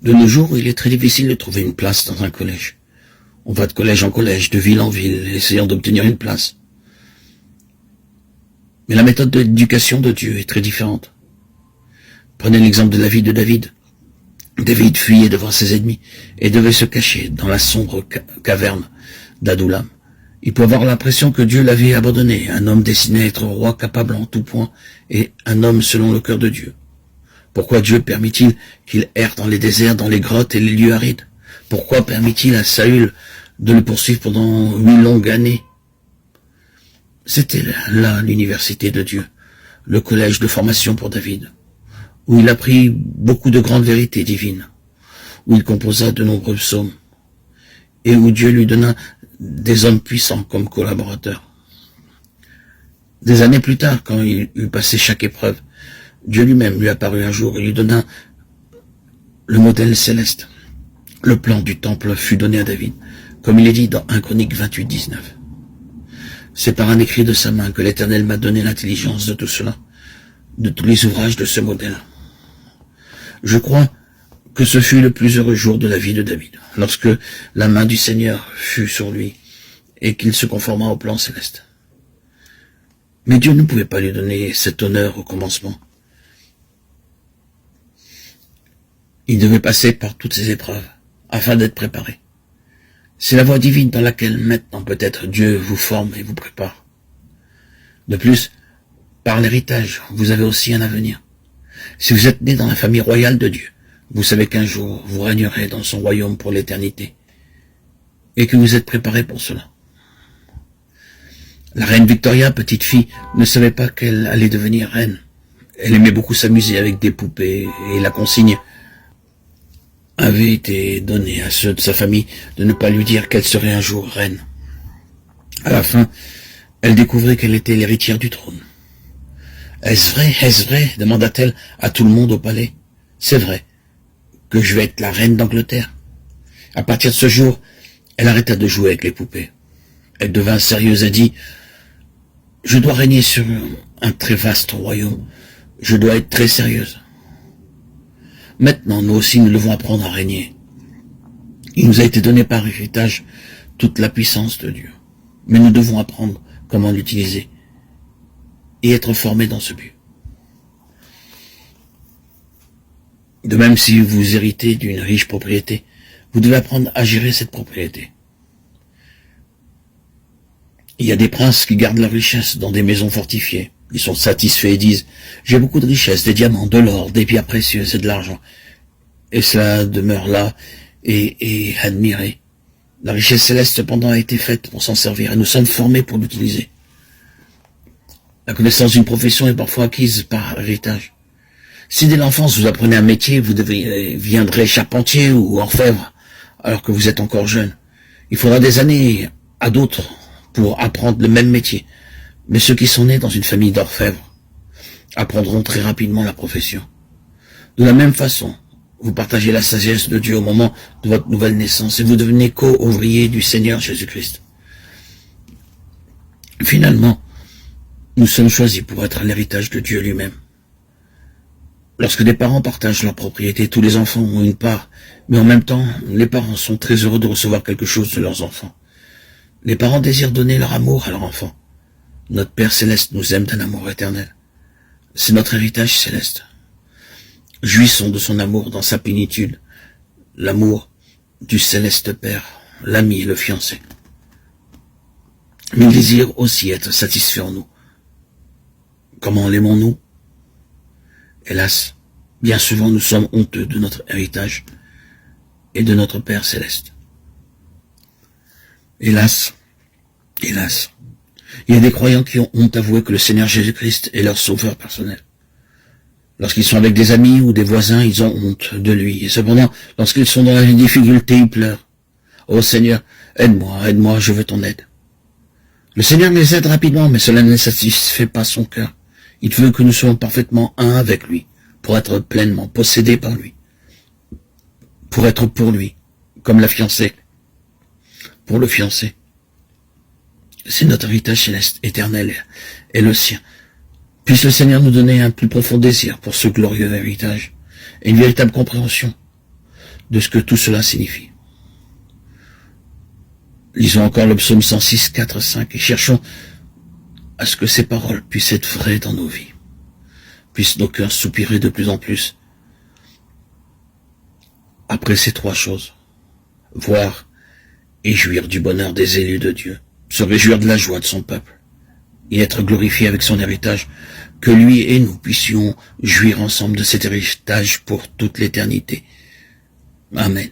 De nos jours, il est très difficile de trouver une place dans un collège. On va de collège en collège, de ville en ville, essayant d'obtenir une place. Mais la méthode de l'éducation de Dieu est très différente. Prenez l'exemple de la vie de David. David fuyait devant ses ennemis et devait se cacher dans la sombre caverne d'Adoulam. Il peut avoir l'impression que Dieu l'avait abandonné, un homme destiné à être roi capable en tout point et un homme selon le cœur de Dieu. Pourquoi Dieu permit-il qu'il erre dans les déserts, dans les grottes et les lieux arides? Pourquoi permit-il à Saül de le poursuivre pendant 8 longues années? C'était là l'université de Dieu, le collège de formation pour David, où il apprit beaucoup de grandes vérités divines, où il composa de nombreux psaumes, et où Dieu lui donna des hommes puissants comme collaborateurs. Des années plus tard, quand il eut passé chaque épreuve, Dieu lui-même lui apparut un jour et lui donna le modèle céleste. Le plan du temple fut donné à David, comme il est dit dans 1 Chronique 28, 19. C'est par un écrit de sa main que l'Éternel m'a donné l'intelligence de tout cela, de tous les ouvrages de ce modèle. Je crois que ce fut le plus heureux jour de la vie de David, lorsque la main du Seigneur fut sur lui et qu'il se conforma au plan céleste. Mais Dieu ne pouvait pas lui donner cet honneur au commencement. Il devait passer par toutes ces épreuves afin d'être préparé. C'est la voie divine dans laquelle maintenant peut-être Dieu vous forme et vous prépare. De plus, par l'héritage, vous avez aussi un avenir. Si vous êtes né dans la famille royale de Dieu, vous savez qu'un jour vous régnerez dans son royaume pour l'éternité et que vous êtes préparé pour cela. La reine Victoria, petite fille, ne savait pas qu'elle allait devenir reine. Elle aimait beaucoup s'amuser avec des poupées et la consigne avait été donnée à ceux de sa famille de ne pas lui dire qu'elle serait un jour reine. À la fin, elle découvrit qu'elle était l'héritière du trône. « Est-ce vrai ?» demanda-t-elle à tout le monde au palais. « C'est vrai que je vais être la reine d'Angleterre. » À partir de ce jour, elle arrêta de jouer avec les poupées. Elle devint sérieuse et dit « Je dois régner sur un très vaste royaume. Je dois être très sérieuse. » Maintenant, nous aussi, nous devons apprendre à régner. Il nous a été donné par héritage toute la puissance de Dieu. Mais nous devons apprendre comment l'utiliser et être formés dans ce but. De même, si vous héritez d'une riche propriété, vous devez apprendre à gérer cette propriété. Il y a des princes qui gardent leur richesse dans des maisons fortifiées. Ils sont satisfaits et disent « J'ai beaucoup de richesses, des diamants, de l'or, des pierres précieuses et de l'argent. » Et cela demeure là et admiré. La richesse céleste, cependant, a été faite pour s'en servir et nous sommes formés pour l'utiliser. La connaissance d'une profession est parfois acquise par héritage. Si dès l'enfance vous apprenez un métier, vous deviendrez charpentier ou orfèvre, alors que vous êtes encore jeune. Il faudra des années à d'autres pour apprendre le même métier. Mais ceux qui sont nés dans une famille d'orfèvres apprendront très rapidement la profession. De la même façon, vous partagez la sagesse de Dieu au moment de votre nouvelle naissance et vous devenez co-ouvrier du Seigneur Jésus-Christ. Finalement, nous sommes choisis pour être à l'héritage de Dieu lui-même. Lorsque des parents partagent leur propriété, tous les enfants ont une part, mais en même temps, les parents sont très heureux de recevoir quelque chose de leurs enfants. Les parents désirent donner leur amour à leurs enfants. Notre Père Céleste nous aime d'un amour éternel. C'est notre héritage céleste. Jouissons de son amour dans sa plénitude, l'amour du céleste Père, l'ami et le fiancé. Mais il désire aussi être satisfait en nous. Comment l'aimons-nous? Hélas, bien souvent nous sommes honteux de notre héritage et de notre Père Céleste. Hélas, hélas, il y a des croyants qui ont honte d'avouer que le Seigneur Jésus-Christ est leur sauveur personnel. Lorsqu'ils sont avec des amis ou des voisins, ils ont honte de lui. Et cependant, lorsqu'ils sont dans la difficulté, ils pleurent. « Oh Seigneur, aide-moi, aide-moi, je veux ton aide. » Le Seigneur les aide rapidement, mais cela ne satisfait pas son cœur. Il veut que nous soyons parfaitement un avec lui, pour être pleinement possédés par lui, pour être pour lui, comme la fiancée, pour le fiancé. C'est notre héritage céleste, éternel, et le sien. Puisse le Seigneur nous donner un plus profond désir pour ce glorieux héritage, et une véritable compréhension. de ce que tout cela signifie. Lisons encore le psaume 106, 4, 5 et cherchons à ce que ces paroles puissent être vraies dans nos vies. Puissent nos cœurs soupirer de plus en plus après ces trois choses. Voir et jouir du bonheur des élus de Dieu, se réjouir de la joie de son peuple et être glorifié avec son héritage, que lui et nous puissions jouir ensemble de cet héritage pour toute l'éternité. Amen.